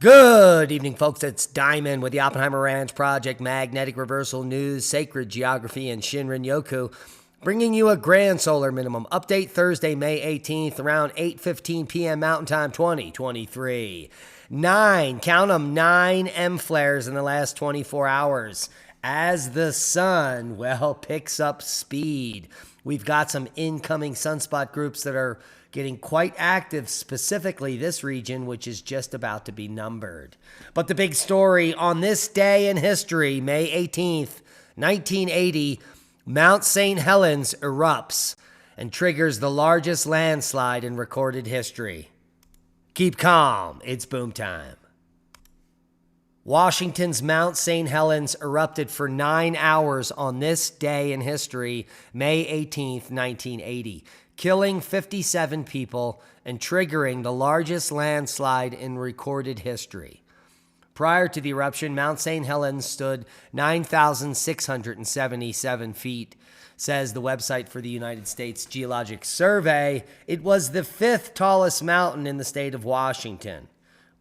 Good evening, folks. It's Diamond with the Oppenheimer Ranch Project, Magnetic Reversal News, Sacred Geography, and Shinrin Yoku, bringing you a grand solar minimum update Thursday, May 18th, around 8:15 p.m. Mountain Time 2023. Count them, 9 M flares in the last 24 hours as the sun, picks up speed. We've got some incoming sunspot groups that are getting quite active, specifically this region, which is just about to be numbered. But the big story on this day in history, May 18th, 1980, Mount St. Helens erupts and triggers the largest landslide in recorded history. Keep calm, it's boom time. Washington's Mount St. Helens erupted for 9 hours on this day in history, May 18th, 1980. Killing 57 people and triggering the largest landslide in recorded history. Prior to the eruption, Mount St. Helens stood 9,677 feet, says the website for the United States Geologic Survey. It was the 5th tallest mountain in the state of Washington.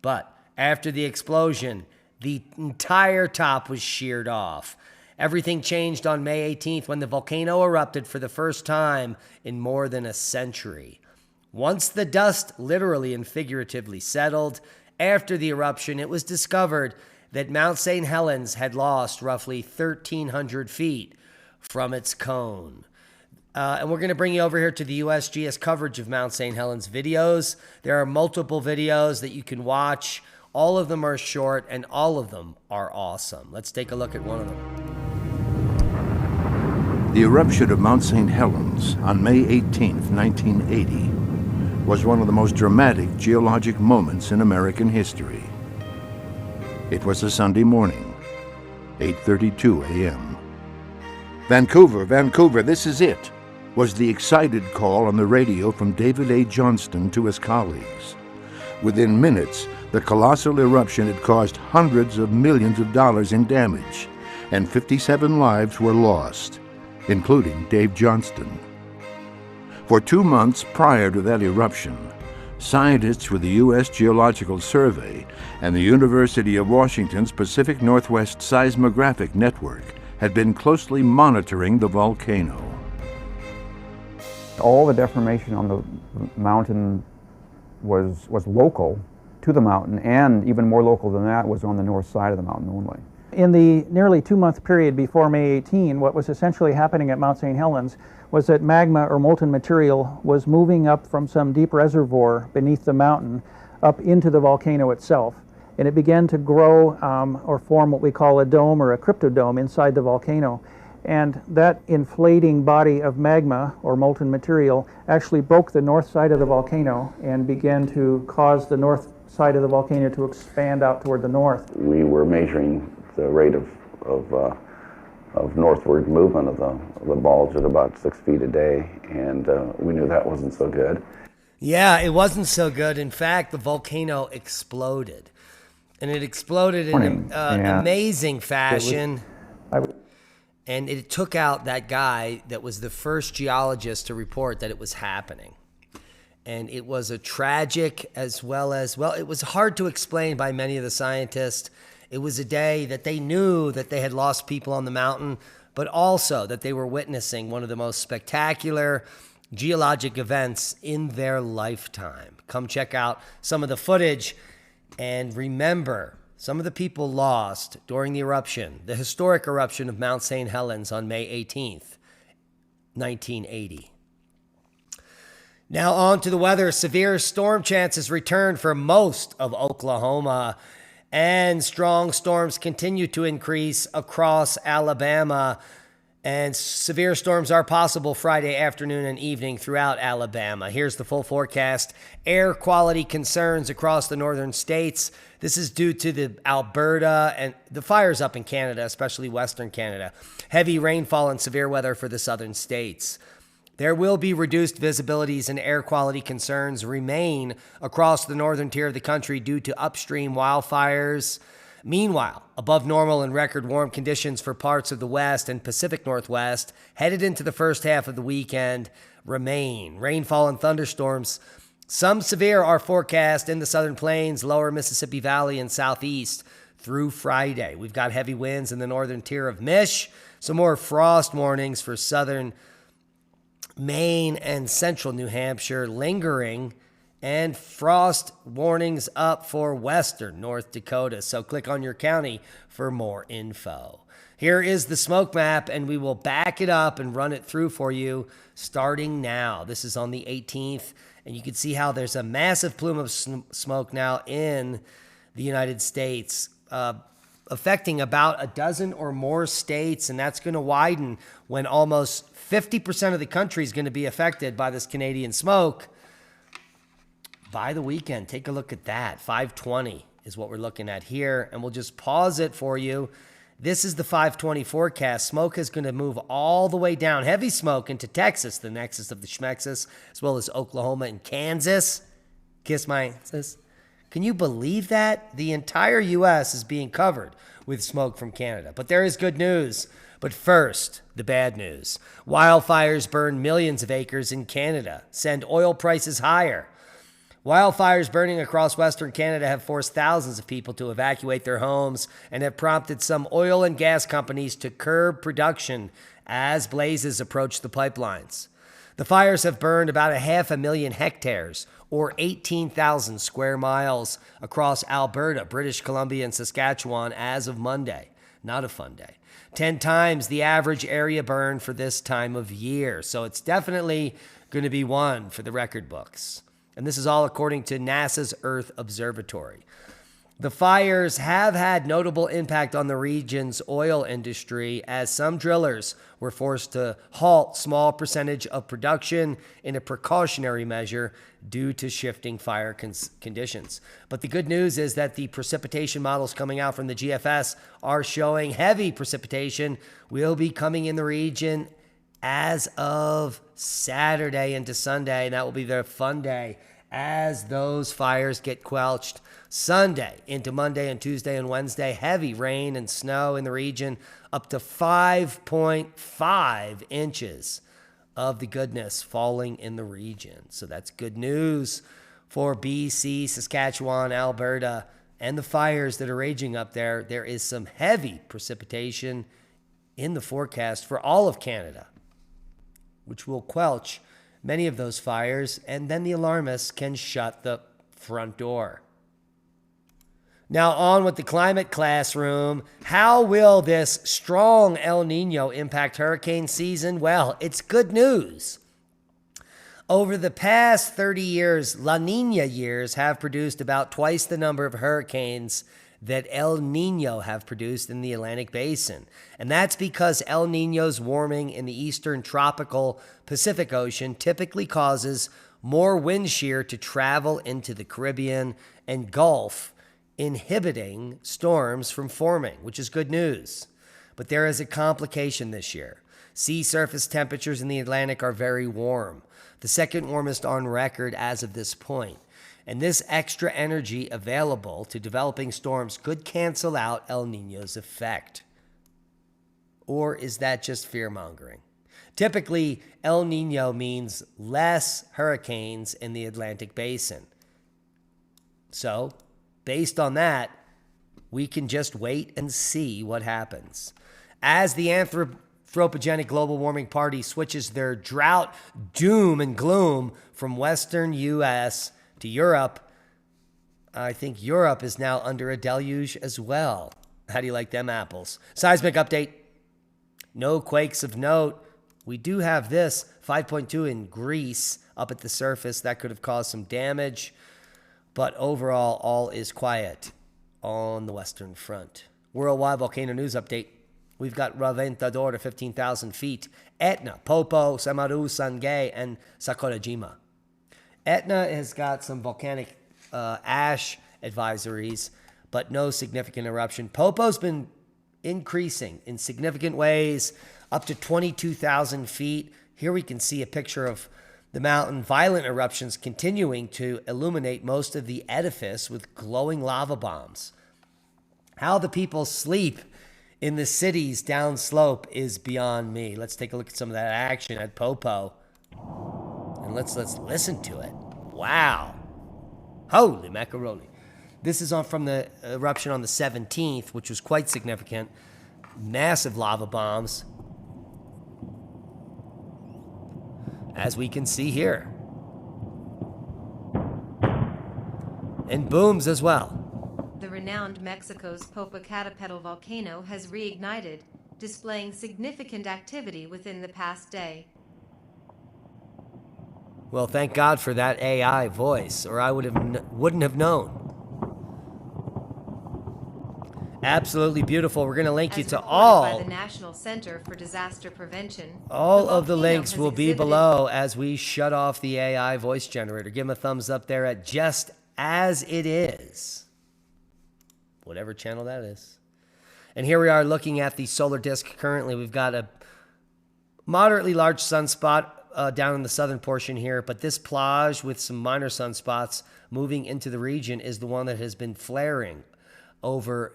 But after the explosion, the entire top was sheared off. Everything changed on May 18th when the volcano erupted for the first time in more than a century. Once the dust literally and figuratively settled, after the eruption, it was discovered that Mount St. Helens had lost roughly 1,300 feet from its cone. And we're going to bring you over here to the USGS coverage of Mount St. Helens videos. There are multiple videos that you can watch. All of them are short, and all of them are awesome. Let's take a look at one of them. The eruption of Mount St. Helens on May 18, 1980, was one of the most dramatic geologic moments in American history. It was a Sunday morning, 8:32 a.m. Vancouver, this is it, was the excited call on the radio from David A. Johnston to his colleagues. Within minutes, the colossal eruption had caused hundreds of millions of dollars in damage, and 57 lives were lost, including Dave Johnston. For 2 months prior to that eruption, scientists with the U.S. Geological Survey and the University of Washington's Pacific Northwest Seismographic Network had been closely monitoring the volcano. All the deformation on the mountain was local to the mountain, and even more local than that was on the north side of the mountain only. In the nearly 2-month period before May 18, what was essentially happening at Mount St. Helens was that magma or molten material was moving up from some deep reservoir beneath the mountain up into the volcano itself. And it began to grow or form what we call a dome or a cryptodome inside the volcano. And that inflating body of magma or molten material actually broke the north side of the volcano and began to cause the north side of the volcano to expand out toward the north. We were measuring the rate of northward movement of the bulge at about 6 feet a day, and we knew that wasn't so good. Yeah, it wasn't so good. In fact, the volcano exploded, and it exploded in an amazing fashion. And it took out that guy that was the first geologist to report that it was happening. And it was a tragic as well as, it was hard to explain by many of the scientists. It was a day that they knew that they had lost people on the mountain, but also that they were witnessing one of the most spectacular geologic events in their lifetime. Come check out some of the footage and remember some of the people lost during the eruption, the historic eruption of Mount St. Helens on May 18th, 1980. Now on to the weather. Severe storm chances return for most of Oklahoma, and strong storms continue to increase across Alabama. And severe storms are possible Friday afternoon and evening throughout Alabama. Here's the full forecast. Air quality concerns across the northern states. This is due to the Alberta and the fires up in Canada, especially Western Canada. Heavy rainfall and severe weather for the southern states. There will be reduced visibilities and air quality concerns remain across the northern tier of the country due to upstream wildfires. Meanwhile, above normal and record warm conditions for parts of the West and Pacific Northwest headed into the first half of the weekend remain. Rainfall and thunderstorms Some severe are forecast in the southern plains, lower Mississippi Valley, and southeast through Friday. We've got heavy winds in the northern tier of Mich, some more frost warnings for southern Maine and central New Hampshire lingering, and frost warnings up for western North Dakota. So click on your county for more info. Here is the smoke map, and we will back it up and run it through for you starting now. This is on the 18th, and you can see how there's a massive plume of smoke now in the United States, affecting about a dozen or more states, and that's going to widen when almost 50% of the country is going to be affected by this Canadian smoke by the weekend. Take a look at that. 520 is what we're looking at here, and we'll just pause it for you. This is the 520 forecast. Smoke is going to move all the way down. Heavy smoke into Texas, the nexus of the Schmexus, as well as Oklahoma and Kansas. Kiss my sis. Can you believe that? The entire U.S. is being covered with smoke from Canada. But there is good news. But first, the bad news. Wildfires burn millions of acres in Canada, send oil prices higher. Wildfires burning across Western Canada have forced thousands of people to evacuate their homes and have prompted some oil and gas companies to curb production as blazes approach the pipelines. The fires have burned about 500,000 hectares, or 18,000 square miles, across Alberta, British Columbia, and Saskatchewan as of Monday. Not a fun day. 10 times the average area burn for this time of year. So it's definitely going to be one for the record books. And this is all according to NASA's Earth Observatory. The fires have had notable impact on the region's oil industry, as some drillers were forced to halt small percentage of production in a precautionary measure due to shifting fire conditions. But the good news is that the precipitation models coming out from the GFS are showing heavy precipitation will be coming in the region as of Saturday into Sunday. And that will be the fun day as those fires get quelched. Sunday into Monday and Tuesday and Wednesday, heavy rain and snow in the region, up to 5.5 inches of the goodness falling in the region. So that's good news for BC, Saskatchewan, Alberta, and the fires that are raging up there. There is some heavy precipitation in the forecast for all of Canada, which will quelch many of those fires, and then the alarmists can shut the front door. Now on with the climate classroom. How will this strong El Nino impact hurricane season? Well, it's good news. Over the past 30 years, La Nina years have produced about twice the number of hurricanes that El Nino have produced in the Atlantic Basin. And that's because El Nino's warming in the eastern tropical Pacific Ocean typically causes more wind shear to travel into the Caribbean and Gulf, inhibiting storms from forming, which is good news. But there is a complication this year. Sea surface temperatures in the Atlantic are very warm, the second warmest on record as of this point. And this extra energy available to developing storms could cancel out El Nino's effect. Or is that just fear-mongering? Typically, El Nino means less hurricanes in the Atlantic Basin. So, based on that, we can just wait and see what happens. As the anthropogenic global warming party switches their drought doom and gloom from Western U.S. to Europe, I think Europe is now under a deluge as well. How do you like them apples? Seismic update. No quakes of note. We do have this 5.2 in Greece up at the surface. That could have caused some damage. But overall, all is quiet on the Western Front. Worldwide volcano news update. We've got Reventador to 15,000 feet. Etna, Popo, Samaru, Sangay, and Sakurajima. Etna has got some volcanic ash advisories, but no significant eruption. Popo's been increasing in significant ways, up to 22,000 feet. Here we can see a picture of the mountain. Violent eruptions continuing to illuminate most of the edifice with glowing lava bombs. How the people sleep in the cities downslope is beyond me. Let's take a look at some of that action at Popo. And let's listen to it. Wow. Holy macaroni. This is from the eruption on the 17th, which was quite significant. Massive lava bombs, as we can see here. And booms as well. The renowned Mexico's Popocatépetl volcano has reignited, displaying significant activity within the past day. Well, thank God for that AI voice, or I wouldn't have known. Absolutely beautiful. We're going to link you to all. By the National Center for Disaster Prevention. All of the links will be below as we shut off the AI voice generator. Give them a thumbs up there at Just As It Is, whatever channel that is. And here we are looking at the solar disk currently. We've got a moderately large sunspot down in the southern portion here, but this plage with some minor sunspots moving into the region is the one that has been flaring over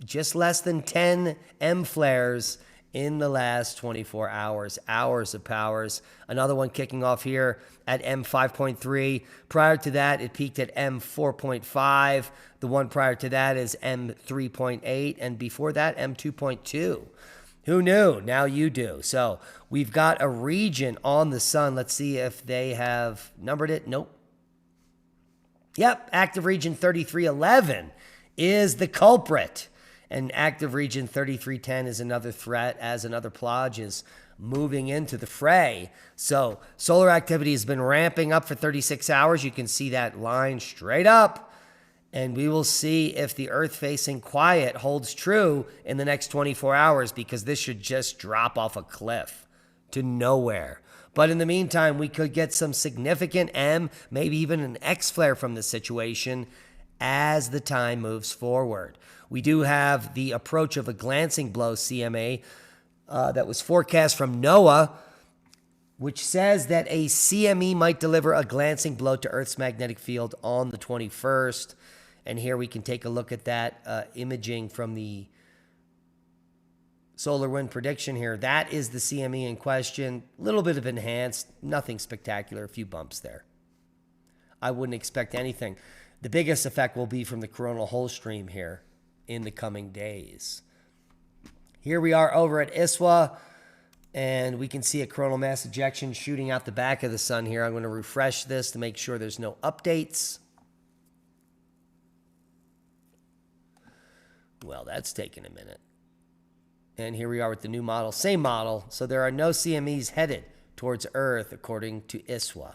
just less than 10 M flares in the last 24 hours. Hours of powers. Another one kicking off here at M5.3. Prior to that, it peaked at M4.5. The one prior to that is M3.8. And before that, M2.2. Who knew? Now you do. So we've got a region on the sun. Let's see if they have numbered it. Nope. Yep, active region 3311 is the culprit. And active region 3310 is another threat as another plage is moving into the fray. So solar activity has been ramping up for 36 hours. You can see that line straight up. And we will see if the Earth-facing quiet holds true in the next 24 hours, because this should just drop off a cliff to nowhere. But in the meantime, we could get some significant M, maybe even an X flare from the situation as the time moves forward. We do have the approach of a glancing blow CMA that was forecast from NOAA, which says that a CME might deliver a glancing blow to Earth's magnetic field on the 21st. And here we can take a look at that imaging from the solar wind prediction here. That is the CME in question. A little bit of enhanced, nothing spectacular, a few bumps there. I wouldn't expect anything. The biggest effect will be from the coronal hole stream here in the coming days. Here we are over at ISWA, and we can see a coronal mass ejection shooting out the back of the sun here. I'm going to refresh this to make sure there's no updates. Well, that's taken a minute. And here we are with the new model, same model. So there are no CMEs headed towards Earth, according to ISWA.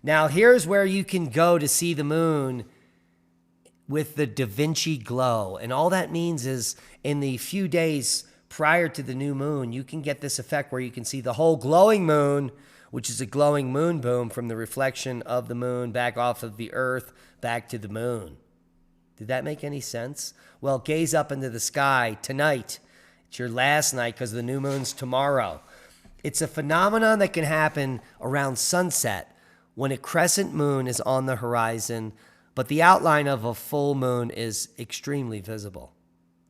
Now, here's where you can go to see the moon with the Da Vinci glow. And all that means is in the few days prior to the new moon, you can get this effect where you can see the whole glowing moon, which is a glowing moon boom from the reflection of the moon back off of the Earth back to the moon. Did that make any sense? Well, gaze up into the sky tonight. It's your last night because the new moon's tomorrow. It's a phenomenon that can happen around sunset when a crescent moon is on the horizon, but the outline of a full moon is extremely visible.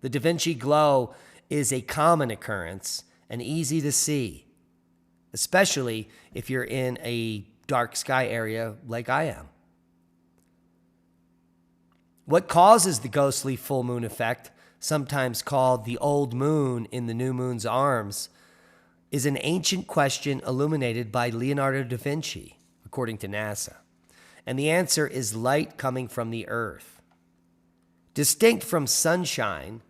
The Da Vinci glow is a common occurrence and easy to see, especially if you're in a dark sky area like I am. What causes the ghostly full moon effect, sometimes called the old moon in the new moon's arms, is an ancient question illuminated by Leonardo da Vinci, according to NASA. And the answer is light coming from the Earth. Distinct from sunshine,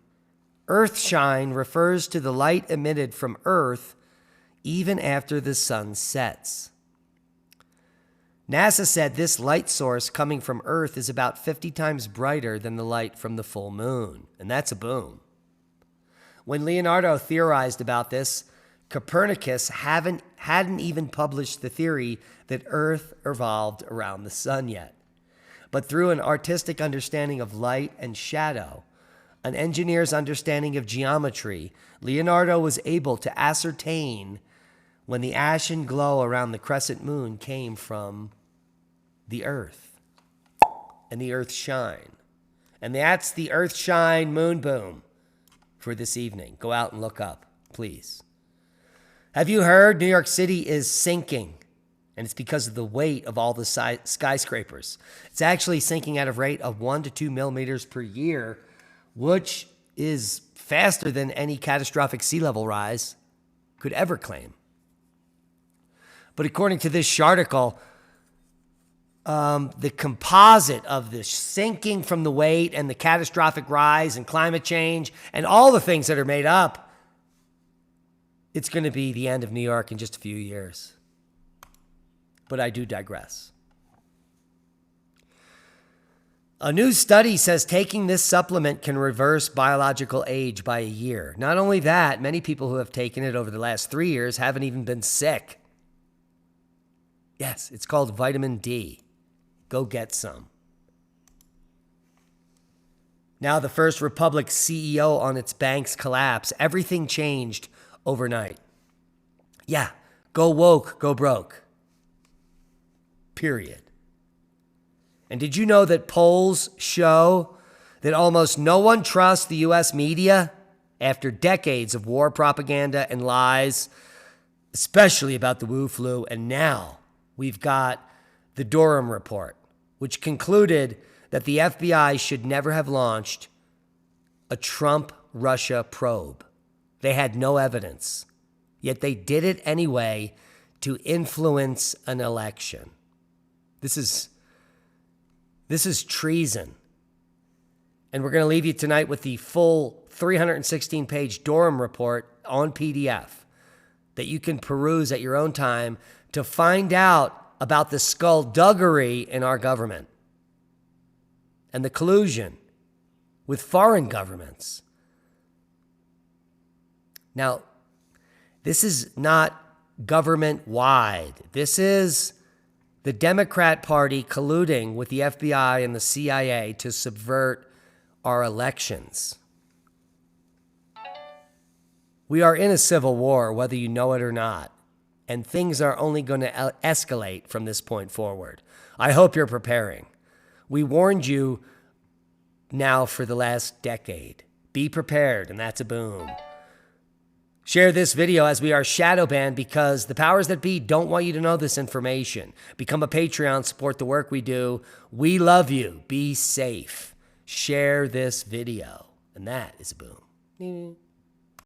earthshine refers to the light emitted from Earth even after the sun sets. NASA said this light source coming from Earth is about 50 times brighter than the light from the full moon, and that's a boom. When Leonardo theorized about this, Copernicus hadn't even published the theory that Earth evolved around the sun yet. But through an artistic understanding of light and shadow, an engineer's understanding of geometry, Leonardo was able to ascertain when the ashen glow around the crescent moon came from the Earth and the Earth shine. And that's the Earth shine moon boom for this evening. Go out and look up, please. Have you heard New York City is sinking? And it's because of the weight of all the skyscrapers. It's actually sinking at a rate of 1 to 2 millimeters per year, which is faster than any catastrophic sea level rise could ever claim. But according to this article, the composite of the sinking from the weight and the catastrophic rise and climate change and all the things that are made up, it's going to be the end of New York in just a few years. But I do digress. A new study says taking this supplement can reverse biological age by a year. Not only that, many people who have taken it over the last 3 years haven't even been sick. Yes, it's called vitamin D. Go get some. Now, the First Republic CEO on its bank's collapse. Everything changed overnight. Yeah, go woke, go broke. Period. And did you know that polls show that almost no one trusts the U.S. media after decades of war propaganda and lies, especially about the Wu flu? And now we've got the Durham report, which concluded that the FBI should never have launched a Trump-Russia probe. They had no evidence, yet they did it anyway to influence an election. This is treason. And we're going to leave you tonight with the full 316-page Durham report on PDF that you can peruse at your own time to find out about the skullduggery in our government and the collusion with foreign governments. Now, this is not government-wide. This is the Democrat Party colluding with the FBI and the CIA to subvert our elections. We are in a civil war, whether you know it or not, and things are only going to escalate from this point forward. I hope you're preparing. We warned you now for the last decade. Be prepared, and that's a boom. Share this video as we are shadow banned because the powers that be don't want you to know this information. Become a Patreon, support the work we do. We love you. Be safe. Share this video. And that is a boom.